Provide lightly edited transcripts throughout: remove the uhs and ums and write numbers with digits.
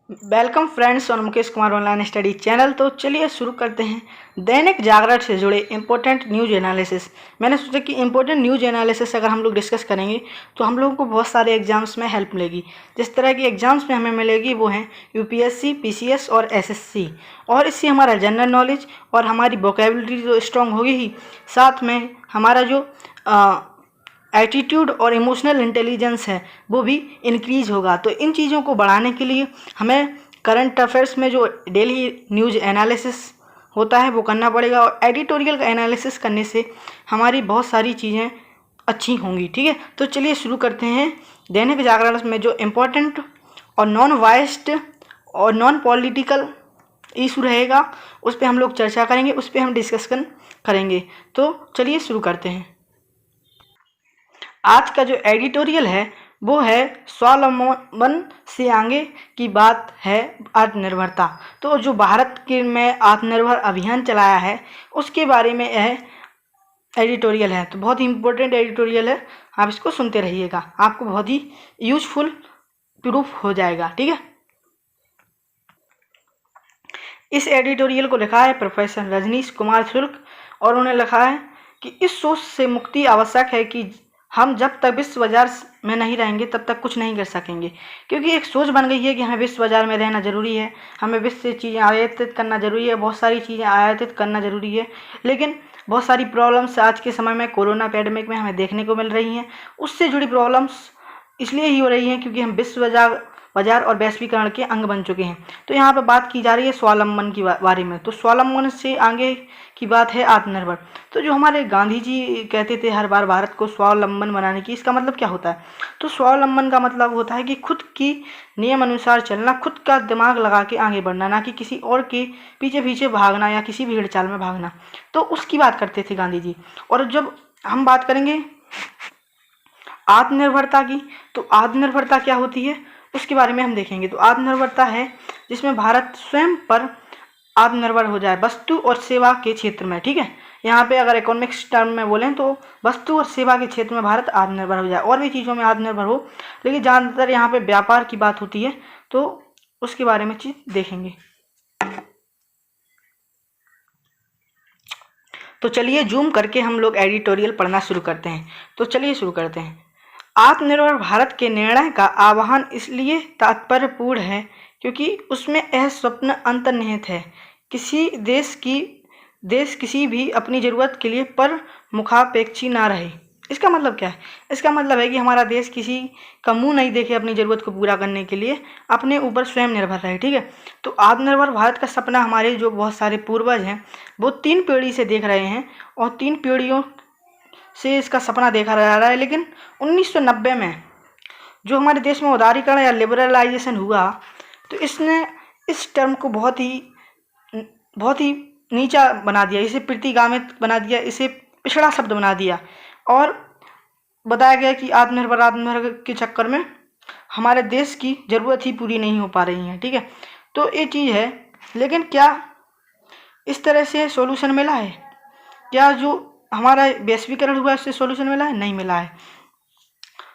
Welcome friends और Mukesh Kumar online study channel. तो चलिए शुरू करते हैं दैनिक जागरण से जुड़े इंपॉर्टेंट न्यूज एनालिसिस। मैंने सोचा कि इंपॉर्टेंट न्यूज एनालिसिस अगर हम लोग डिस्कस करेंगे तो हम लोगों को बहुत सारे एग्जाम्स में हेल्प मिलेगी। जिस तरह की एग्जाम्स में हमें मिलेगी वो हैं यूपीएससी, पीसीएस और एसएससी। और इससे हमारा जनरल नॉलेज और हमारी वोकेबलरी जो स्ट्रॉन्ग होगी ही, साथ में हमारा जो एटीट्यूड और इमोशनल इंटेलिजेंस है वो भी इंक्रीज होगा। तो इन चीज़ों को बढ़ाने के लिए हमें करंट अफेयर्स में जो डेली न्यूज एनालिसिस होता है वो करना पड़ेगा, और एडिटोरियल का एनालिसिस करने से हमारी बहुत सारी चीज़ें अच्छी होंगी। ठीक है, तो चलिए शुरू करते हैं। दैनिक जागरण में जो इम्पोर्टेंट और नॉन वाइस्ड और नॉन पॉलिटिकल इशू रहेगा उस पर हम लोग चर्चा करेंगे, उस पर हम डिस्कशन करेंगे। तो चलिए शुरू करते हैं। आज का जो एडिटोरियल है वो है स्वावलंबन से आगे की बात है आत्मनिर्भरता। तो जो भारत के में आत्मनिर्भर अभियान चलाया है उसके बारे में यह एडिटोरियल है। तो बहुत ही इम्पोर्टेंट एडिटोरियल है, आप इसको सुनते रहिएगा, आपको बहुत ही यूजफुल प्रूफ हो जाएगा। ठीक है, इस एडिटोरियल को लिखा है प्रोफेसर रजनीश कुमार शुक्ल, और उन्होंने लिखा है कि इस सोच से मुक्ति आवश्यक है कि हम जब तक विश्व बाजार में नहीं रहेंगे तब तक कुछ नहीं कर सकेंगे। क्योंकि एक सोच बन गई है कि हमें विश्व बाजार में रहना ज़रूरी है, हमें विश्व से चीज़ें आयातित करना ज़रूरी है, बहुत सारी चीज़ें आयातित करना ज़रूरी है। लेकिन बहुत सारी प्रॉब्लम्स आज के समय में कोरोना पैंडेमिक में हमें देखने को मिल रही हैं। उससे जुड़ी प्रॉब्लम्स इसलिए ही हो रही हैं क्योंकि हम विश्व बाजार और वैश्वीकरण के अंग बन चुके हैं। तो यहाँ पर बात की जा रही है स्वावलंबन की बारे में। तो स्वावलंबन से आगे की बात है आत्मनिर्भर। तो जो हमारे गांधी जी कहते थे हर बार भारत को स्वावलंबन बनाने की, इसका मतलब क्या होता है? तो स्वावलंबन का मतलब होता है कि खुद की नियम अनुसार चलना, खुद का दिमाग लगा के आगे बढ़ना, ना कि किसी और के पीछे पीछे भागना या किसी भीड़ चाल में भागना। तो उसकी बात करते थे गांधी जी। और जब हम बात करेंगे आत्मनिर्भरता की, तो आत्मनिर्भरता क्या होती है उसके बारे में हम देखेंगे। तो आत्मनिर्भरता है जिसमें भारत स्वयं पर आत्मनिर्भर हो जाए वस्तु और सेवा के क्षेत्र में। ठीक है, यहाँ पे अगर इकोनॉमिक्स टर्म में बोलें तो वस्तु और सेवा के क्षेत्र में भारत आत्मनिर्भर हो जाए, और भी चीज़ों में आत्मनिर्भर हो, लेकिन ज़्यादातर यहाँ पे व्यापार की बात होती है। तो उसके बारे में चीज़ देखेंगे। तो चलिए जूम करके हम लोग एडिटोरियल पढ़ना शुरू करते हैं। तो चलिए शुरू करते हैं। आत्मनिर्भर भारत के निर्णय का आह्वान इसलिए तात्पर्यपूर्ण है क्योंकि उसमें यह स्वप्न अंतर्निहित है। देश किसी भी अपनी ज़रूरत के लिए पर मुखापेक्षी ना रहे। इसका मतलब क्या है? इसका मतलब है कि हमारा देश किसी का मुंह नहीं देखे अपनी ज़रूरत को पूरा करने के लिए, अपने ऊपर स्वयं निर्भर रहे। ठीक है, तो आत्मनिर्भर भारत का सपना हमारे जो बहुत सारे पूर्वज हैं वो 3 पीढ़ी से देख रहे हैं, और 3 पीढ़ियों से इसका सपना देखा जा रहा है। लेकिन 1990 में जो हमारे देश में उदारीकरण या लिबरलाइजेशन हुआ तो इसने इस टर्म को बहुत ही नीचा बना दिया, इसे प्रतिगामित बना दिया, इसे पिछड़ा शब्द बना दिया, और बताया गया कि आत्मनिर्भर के चक्कर में हमारे देश की ज़रूरत ही पूरी नहीं हो पा रही है। ठीक है, तो ये चीज़ है। लेकिन क्या इस तरह से सॉल्यूशन मिला है? क्या जो हमारा वैश्वीकरण हुआ उससे सॉल्यूशन मिला है? नहीं मिला है।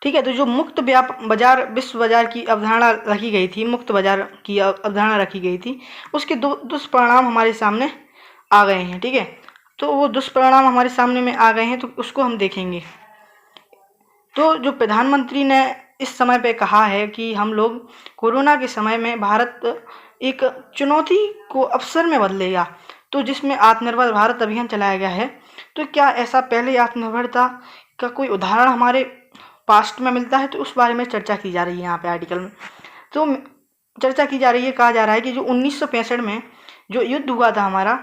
ठीक है, तो जो मुक्त बाजार, विश्व बाजार की अवधारणा रखी गई थी, मुक्त बाजार की अवधारणा रखी गई थी, उसके दुष्परिणाम हमारे सामने आ गए हैं। ठीक है, तो वो दुष्परिणाम हमारे सामने में आ गए हैं, तो उसको हम देखेंगे। तो जो प्रधानमंत्री ने इस समय पे कहा है कि हम लोग कोरोना के समय में भारत एक चुनौती को अवसर में बदलेगा, तो जिसमें आत्मनिर्भर भारत अभियान चलाया गया है। तो क्या ऐसा पहले आत्मनिर्भरता का कोई उदाहरण हमारे पास्ट में मिलता है? तो उस बारे में चर्चा की जा रही है यहाँ पे आर्टिकल में। तो चर्चा की जा रही है, कहा जा रहा है कि जो 1965 में जो युद्ध हुआ था, हमारा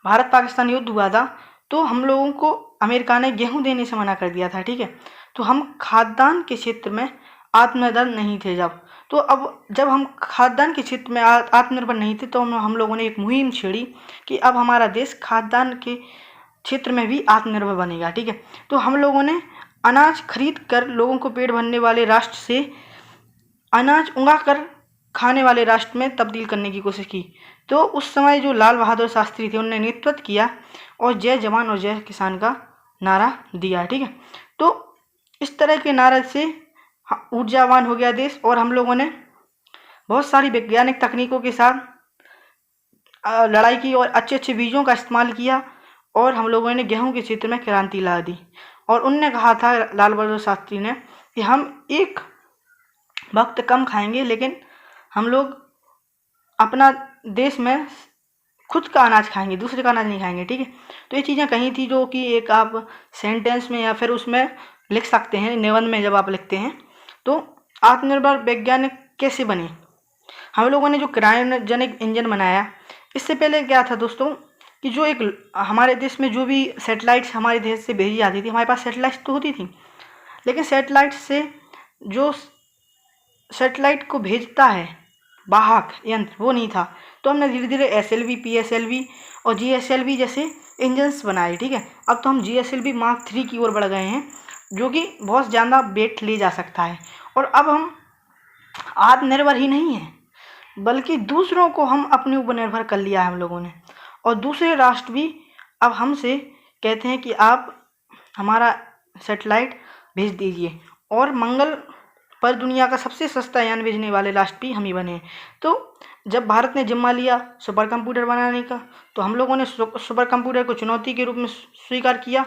भारत पाकिस्तान युद्ध हुआ था, तो हम लोगों को अमेरिका ने गेहूं देने से मना कर दिया था। ठीक है, तो हम खाद्यान्न के क्षेत्र में आत्मनिर्भर नहीं थे तो अब जब हम खाद्यान्न के क्षेत्र में आत्मनिर्भर नहीं थे तो हम लोगों ने एक मुहिम छेड़ी कि अब हमारा देश खाद्यान्न के क्षेत्र में भी आत्मनिर्भर बनेगा। ठीक है, तो हम लोगों ने अनाज खरीद कर लोगों को पेट भरने वाले राष्ट्र से अनाज उगा कर खाने वाले राष्ट्र में तब्दील करने की कोशिश की। तो उस समय जो लाल बहादुर शास्त्री थे उन्होंने नेतृत्व किया और जय जवान और जय किसान का नारा दिया। ठीक है, तो इस तरह के नारे से ऊर्जावान हो गया देश, और हम लोगों ने बहुत सारी वैज्ञानिक तकनीकों के साथ लड़ाई की और अच्छे अच्छे बीजों का इस्तेमाल किया और हम लोगों ने गेहूं के क्षेत्र में क्रांति ला दी। और उनने कहा था, लाल बहादुर शास्त्री ने, कि हम एक वक्त कम खाएंगे लेकिन हम लोग अपना देश में खुद का अनाज खाएंगे, दूसरे का अनाज नहीं खाएंगे। ठीक है, तो ये चीज़ें कही थी जो कि एक आप सेंटेंस में या फिर उसमें लिख सकते हैं, निबंध में जब आप लिखते हैं। तो आत्मनिर्भर वैज्ञानिक कैसे बने? हम लोगों ने जो क्रायोजेनिक इंजन बनाया, इससे पहले क्या था दोस्तों कि जो एक हमारे देश में जो भी सैटेलाइट्स हमारे देश से भेजी जाती थी, हमारे पास सैटेलाइट्स तो होती थी, लेकिन सैटेलाइट से जो सैटेलाइट को भेजता है वाहक यंत्र, वो नहीं था। तो हमने धीरे धीरे SLV, PSLV और GSLV जैसे इंजन्स बनाए। ठीक है, अब तो हम GSLV Mark 3 की ओर बढ़ गए हैं, जो कि बहुत ज़्यादा वेट ले जा सकता है। और अब हम आत्मनिर्भर ही नहीं हैं, बल्कि दूसरों को हम अपने ऊपर निर्भर कर लिया है हम लोगों ने। और दूसरे राष्ट्र भी अब हमसे कहते हैं कि आप हमारा सैटेलाइट भेज दीजिए, और मंगल पर दुनिया का सबसे सस्ता यान भेजने वाले राष्ट्र भी हम ही बने हैं। तो जब भारत ने जिम्मा लिया सुपर कंप्यूटर बनाने का, तो हम लोगों ने सुपर कंप्यूटर को चुनौती के रूप में स्वीकार किया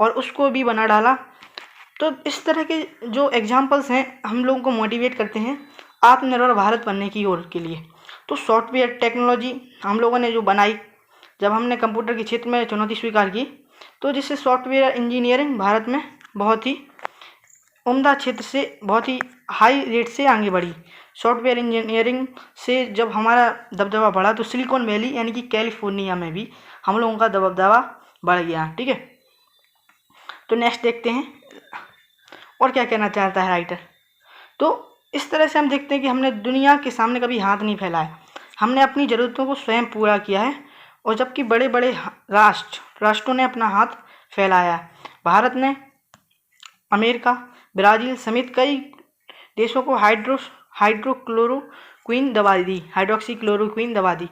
और उसको भी बना डाला। तो इस तरह के जो एग्जाम्पल्स हैं हम लोगों को मोटिवेट करते हैं आत्मनिर्भर भारत बनने की ओर के लिए। तो सॉफ्टवेयर टेक्नोलॉजी हम लोगों ने जो बनाई, जब हमने कंप्यूटर के क्षेत्र में चुनौती स्वीकार की, तो जिससे सॉफ्टवेयर इंजीनियरिंग भारत में बहुत ही उम्दा क्षेत्र से बहुत ही हाई रेट से आगे बढ़ी। सॉफ्टवेयर इंजीनियरिंग से जब हमारा दबदबा बढ़ा, तो सिलिकॉन वैली यानी कि कैलिफोर्निया में भी हम लोगों का दबदबा बढ़ गया। ठीक है, तो नेक्स्ट देखते हैं और क्या कहना चाहता है राइटर। तो इस तरह से हम देखते हैं कि हमने दुनिया के सामने कभी हाथ नहीं फैलाया, हमने अपनी ज़रूरतों को स्वयं पूरा किया है। और जबकि बड़े बड़े राष्ट्रों ने अपना हाथ फैलाया, भारत ने अमेरिका, ब्राज़ील समेत कई देशों को हाइड्रोक्लोरोक्विन दवा दी, हाइड्रोक्सीक्लोरोक्विन दवा दी।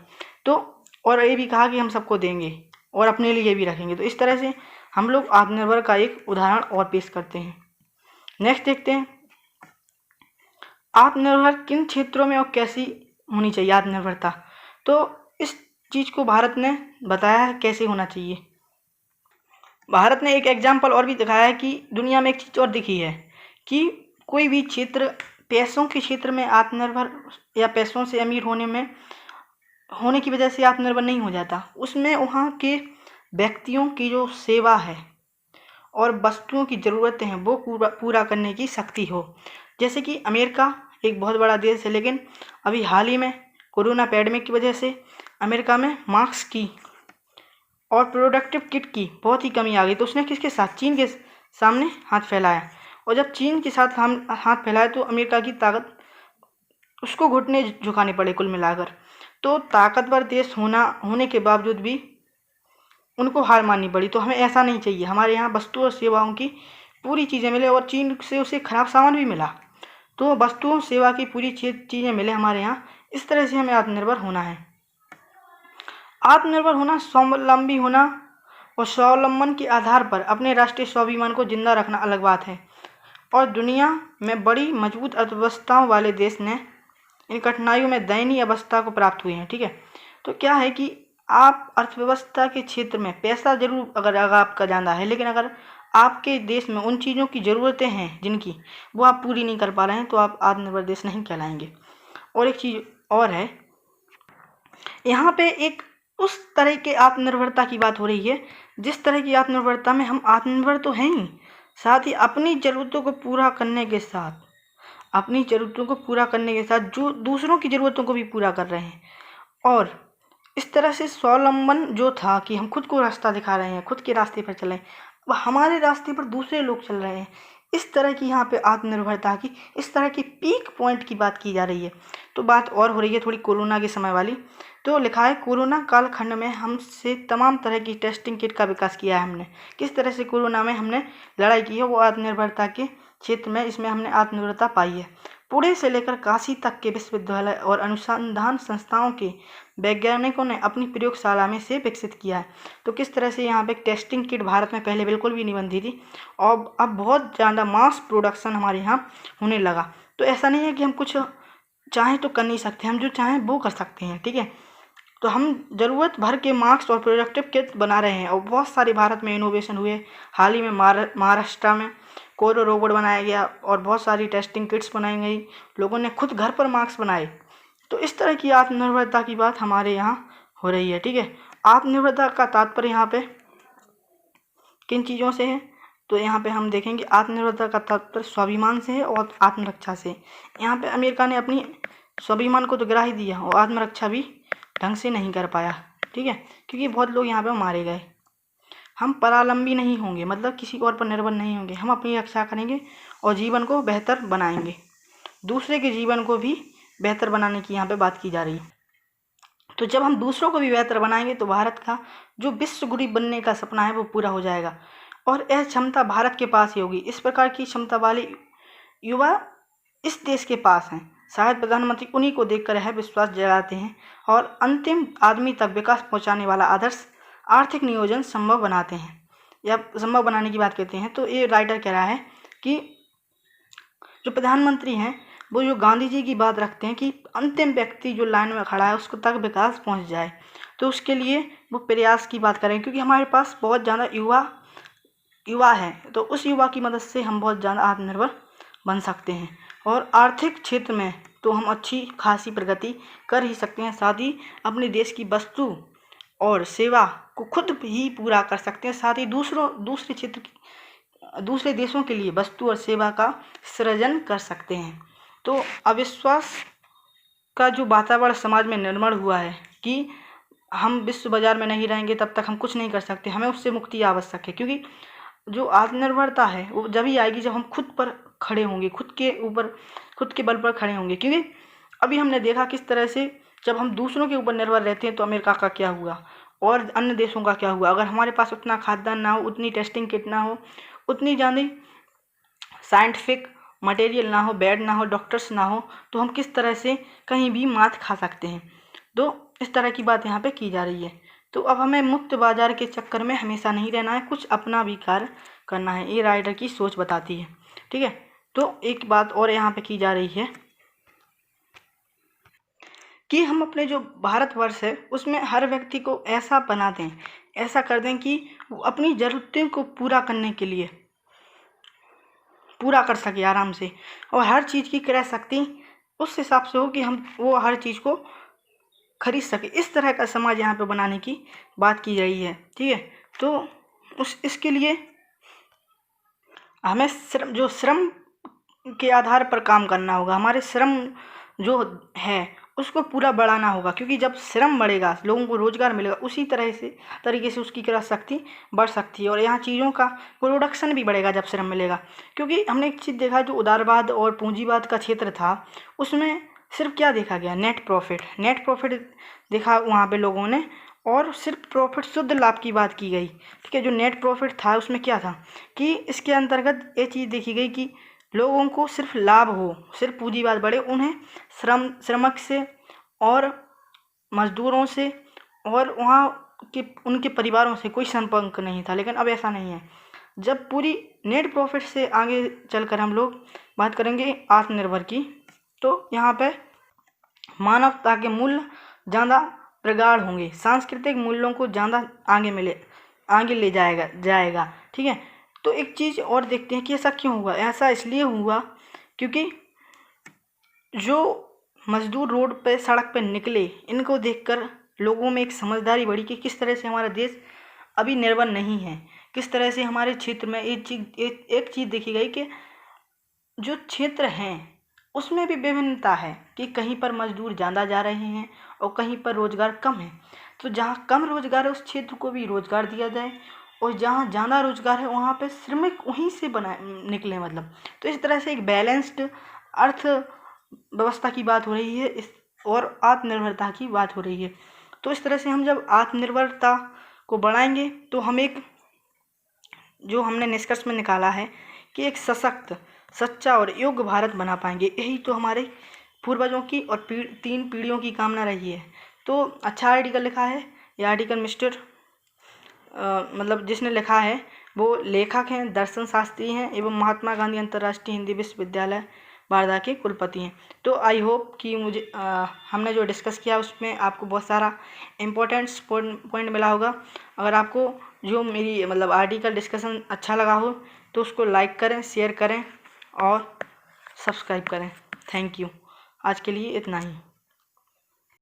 तो और ये भी कहा कि हम सबको देंगे और अपने लिए भी रखेंगे। तो इस तरह से हम लोग आत्मनिर्भर का एक उदाहरण और पेश करते हैं। नेक्स्ट देखते हैं, आत्मनिर्भर किन क्षेत्रों में और कैसी होनी चाहिए आत्मनिर्भरता। तो इस चीज़ को भारत ने बताया है कैसे होना चाहिए। भारत ने एक एग्जाम्पल और भी दिखाया है कि दुनिया में एक चीज़ और दिखी है कि कोई भी क्षेत्र पैसों के क्षेत्र में आत्मनिर्भर या पैसों से अमीर होने की वजह से आत्मनिर्भर नहीं हो जाता। उसमें वहाँ के व्यक्तियों की जो सेवा है और वस्तुओं की ज़रूरतें हैं वो पूरा करने की शक्ति हो। जैसे कि अमेरिका एक बहुत बड़ा देश है, लेकिन अभी हाल ही में कोरोना पैंडेमिक की वजह से अमेरिका में मास्क की और प्रोडक्टिव किट की बहुत ही कमी आ गई। तो उसने किसके साथ, चीन के सामने हाथ फैलाया। और जब चीन के साथ हम हाथ फैलाए तो अमेरिका की ताकत उसको घुटने झुकाने पड़े कुल मिलाकर। तो ताकतवर देश होने के बावजूद भी उनको हार माननी पड़ी। तो हमें ऐसा नहीं चाहिए, हमारे यहाँ वस्तु और सेवाओं की पूरी चीज़ें मिले, और चीन से उसे खराब सामान भी मिला तो वस्तुओं सेवा की पूरी चीज़ें मिले हमारे यहाँ। इस तरह से हमें आत्मनिर्भर होना है। आत्मनिर्भर होना स्वावलंबी होना और स्वावलंबन के आधार पर अपने राष्ट्रीय स्वाभिमान को जिंदा रखना अलग बात है। और दुनिया में बड़ी मजबूत अर्थव्यवस्थाओं वाले देश ने इन कठिनाइयों में दयनीय अवस्था को प्राप्त हुए हैं। ठीक है, तो क्या है कि आप अर्थव्यवस्था के क्षेत्र में पैसा जरूर अगर आपका ज़्यादा है, लेकिन अगर आपके देश में उन चीज़ों की ज़रूरतें हैं जिनकी वो आप पूरी नहीं कर पा रहे हैं, तो आप आत्मनिर्भर देश नहीं कहलाएंगे। और एक चीज़ और है, यहाँ पे एक उस तरह के आत्मनिर्भरता की बात हो रही है जिस तरह की आत्मनिर्भरता में हम आत्मनिर्भर तो हैं ही, साथ ही अपनी ज़रूरतों को पूरा करने के साथ जो दूसरों की ज़रूरतों को भी पूरा कर रहे हैं। और इस तरह से स्वावलंबन जो था कि हम खुद को रास्ता दिखा रहे हैं, खुद के रास्ते पर चलें, अब हमारे रास्ते पर दूसरे लोग चल रहे हैं। इस तरह की यहाँ पे आत्मनिर्भरता की इस तरह की पीक पॉइंट की बात की जा रही है। तो बात और हो रही है थोड़ी कोरोना के समय वाली। तो लिखा है, कोरोना कालखंड में हमसे तमाम तरह की टेस्टिंग किट का विकास किया है हमने। किस तरह से कोरोना में हमने लड़ाई की है वो आत्मनिर्भरता के क्षेत्र में, इसमें हमने आत्मनिर्भरता पाई है। पुणे से लेकर काशी तक के विश्वविद्यालय और अनुसंधान संस्थाओं के वैज्ञानिकों ने अपनी प्रयोगशाला में से विकसित किया है। तो किस तरह से यहाँ पे टेस्टिंग किट भारत में पहले बिल्कुल भी नहीं बनती थी और अब बहुत ज़्यादा मास प्रोडक्शन हमारे यहाँ होने लगा। तो ऐसा नहीं है कि हम कुछ चाहें तो कर नहीं सकते, हम जो चाहें वो कर सकते हैं, ठीक है। तो हम ज़रूरत भर के मास्क और प्रोडक्टिव किट बना रहे हैं और बहुत सारे भारत में इनोवेशन हुए। हाल ही में महाराष्ट्र में कोरो रोबोट बनाया गया और बहुत सारी टेस्टिंग किट्स बनाई गई, लोगों ने खुद घर पर मास्क बनाए। तो इस तरह की आत्मनिर्भरता की बात हमारे यहाँ हो रही है, ठीक है। आत्मनिर्भरता का तात्पर्य यहाँ पे किन चीज़ों से है, तो यहाँ पे हम देखेंगे आत्मनिर्भरता का तात्पर्य स्वाभिमान से है और आत्मरक्षा से। यहाँ पे अमेरिका ने अपनी स्वाभिमान को तो गिरा ही दिया और आत्मरक्षा भी ढंग से नहीं कर पाया, ठीक है, क्योंकि बहुत लोग यहाँ पे मारे गए। हम परावलंबी नहीं होंगे, मतलब किसी और पर निर्भर नहीं होंगे, हम अपनी रक्षा करेंगे और जीवन को बेहतर बनाएंगे, दूसरे के जीवन को भी बेहतर बनाने की यहाँ पे बात की जा रही है। तो जब हम दूसरों को भी बेहतर बनाएंगे तो भारत का जो विश्व गुरु बनने का सपना है वो पूरा हो जाएगा और यह क्षमता भारत के पास ही होगी। इस प्रकार की क्षमता वाले युवा इस देश के पास हैं। शायद प्रधानमंत्री उन्हीं को देखकर यह विश्वास जगाते हैं और अंतिम आदमी तक विकास पहुंचाने वाला आदर्श आर्थिक नियोजन संभव बनाते हैं या संभव बनाने की बात कहते हैं। तो ये राइटर कह रहा है कि जो प्रधानमंत्री हैं वो जो गांधी जी की बात रखते हैं कि अंतिम व्यक्ति जो लाइन में खड़ा है उसको तक विकास पहुंच जाए, तो उसके लिए वो प्रयास की बात करें, क्योंकि हमारे पास बहुत ज़्यादा युवा है, तो उस युवा की मदद से हम बहुत ज़्यादा आत्मनिर्भर बन सकते हैं और आर्थिक क्षेत्र में तो हम अच्छी खासी प्रगति कर ही सकते हैं, साथ ही अपने देश की वस्तु और सेवा को खुद ही पूरा कर सकते हैं, साथ ही दूसरे देशों के लिए वस्तु और सेवा का सृजन कर सकते हैं। तो अविश्वास का जो वातावरण समाज में निर्माण हुआ है कि हम विश्व बाजार में नहीं रहेंगे तब तक हम कुछ नहीं कर सकते, हमें उससे मुक्ति आवश्यक है, क्योंकि जो आत्मनिर्भरता है वो जब ही आएगी जब हम खुद पर खड़े होंगे, खुद के बल पर खड़े होंगे। क्योंकि अभी हमने देखा किस तरह से जब हम दूसरों के ऊपर निर्भर रहते हैं तो अमेरिका का क्या हुआ और अन्य देशों का क्या हुआ। अगर हमारे पास उतना खाद्यान्न ना हो, उतनी टेस्टिंग किट ना हो, उतनी ज़्यादा साइंटिफिक मटेरियल ना हो, बेड ना हो, डॉक्टर्स ना हो, तो हम किस तरह से कहीं भी मात खा सकते हैं। तो इस तरह की बात यहाँ पे की जा रही है। तो अब हमें मुक्त बाजार के चक्कर में हमेशा नहीं रहना है, कुछ अपना भी कार्य करना है, ये राइटर की सोच बताती है, ठीक है। तो एक बात और यहाँ पे की जा रही है कि हम अपने जो भारतवर्ष है उसमें हर व्यक्ति को ऐसा बना दें, ऐसा कर दें कि वो अपनी ज़रूरतों को पूरा करने के लिए पूरा कर सके आराम से, और हर चीज़ की क्रय शक्ति उस हिसाब से हो कि हम वो हर चीज़ को खरीद सके। इस तरह का समाज यहाँ पे बनाने की बात की रही है, ठीक है। तो इसके लिए हमें श्रम के आधार पर काम करना होगा, हमारे श्रम जो है उसको पूरा बढ़ाना होगा, क्योंकि जब श्रम बढ़ेगा लोगों को रोजगार मिलेगा, उसी तरीके से उसकी क्रय शक्ति बढ़ सकती है और यहाँ चीज़ों का प्रोडक्शन भी बढ़ेगा जब श्रम मिलेगा। क्योंकि हमने एक चीज़ देखा, जो उदारवाद और पूंजीवाद का क्षेत्र था उसमें सिर्फ क्या देखा गया, नेट प्रॉफिट देखा वहाँ पे लोगों ने, और सिर्फ प्रॉफिट शुद्ध लाभ की बात की गई, ठीक है। जो नेट प्रॉफिट था उसमें क्या था कि इसके अंतर्गत ये चीज़ देखी गई कि लोगों को सिर्फ लाभ हो, सिर्फ पूंजीवाद बढ़े, उन्हें श्रमिक से और मजदूरों से और वहाँ के उनके परिवारों से कोई संपर्क नहीं था। लेकिन अब ऐसा नहीं है, जब पूरी नेट प्रॉफिट से आगे चलकर हम लोग बात करेंगे आत्मनिर्भर की, तो यहाँ पे मानवता के मूल्य ज़्यादा प्रगाढ़ होंगे, सांस्कृतिक मूल्यों को ज़्यादा आगे ले जाएगा, ठीक है। तो एक चीज़ और देखते हैं कि ऐसा क्यों हुआ। ऐसा इसलिए हुआ क्योंकि जो मजदूर रोड पे सड़क पे निकले, इनको देखकर लोगों में एक समझदारी बढ़ी कि किस तरह से हमारा देश अभी निर्भर नहीं है, किस तरह से हमारे क्षेत्र में एक चीज़ देखी गई कि जो क्षेत्र हैं उसमें भी विभिन्नता है कि कहीं पर मजदूर ज़्यादा जा रहे हैं और कहीं पर रोज़गार कम है। तो जहाँ कम रोज़गार है उस क्षेत्र को भी रोज़गार दिया जाए, और जहाँ ज़्यादा रोज़गार है वहाँ पे श्रमिक वहीं से निकले, मतलब। तो इस तरह से एक बैलेंस्ड अर्थ व्यवस्था की बात हो रही है और आत्मनिर्भरता की बात हो रही है। तो इस तरह से हम जब आत्मनिर्भरता को बढ़ाएंगे तो हम एक जो हमने निष्कर्ष में निकाला है कि एक सशक्त, सच्चा और योग्य भारत बना पाएंगे। यही तो हमारे पूर्वजों की और 3 पीढ़ियों की कामना रही है। तो अच्छा आर्टिकल लिखा है, यह आर्टिकल मतलब जिसने लिखा है वो लेखक हैं, दर्शन शास्त्री हैं एवं महात्मा गांधी अंतर्राष्ट्रीय हिंदी विश्वविद्यालय वारदा के कुलपति हैं। तो आई होप कि मुझे हमने जो डिस्कस किया उसमें आपको बहुत सारा इम्पोर्टेंट्स पॉइंट मिला होगा। अगर आपको जो मेरी मतलब आर्टिकल डिस्कशन अच्छा लगा हो तो उसको लाइक करें, शेयर करें और सब्सक्राइब करें। Thank you. आज के लिए इतना ही।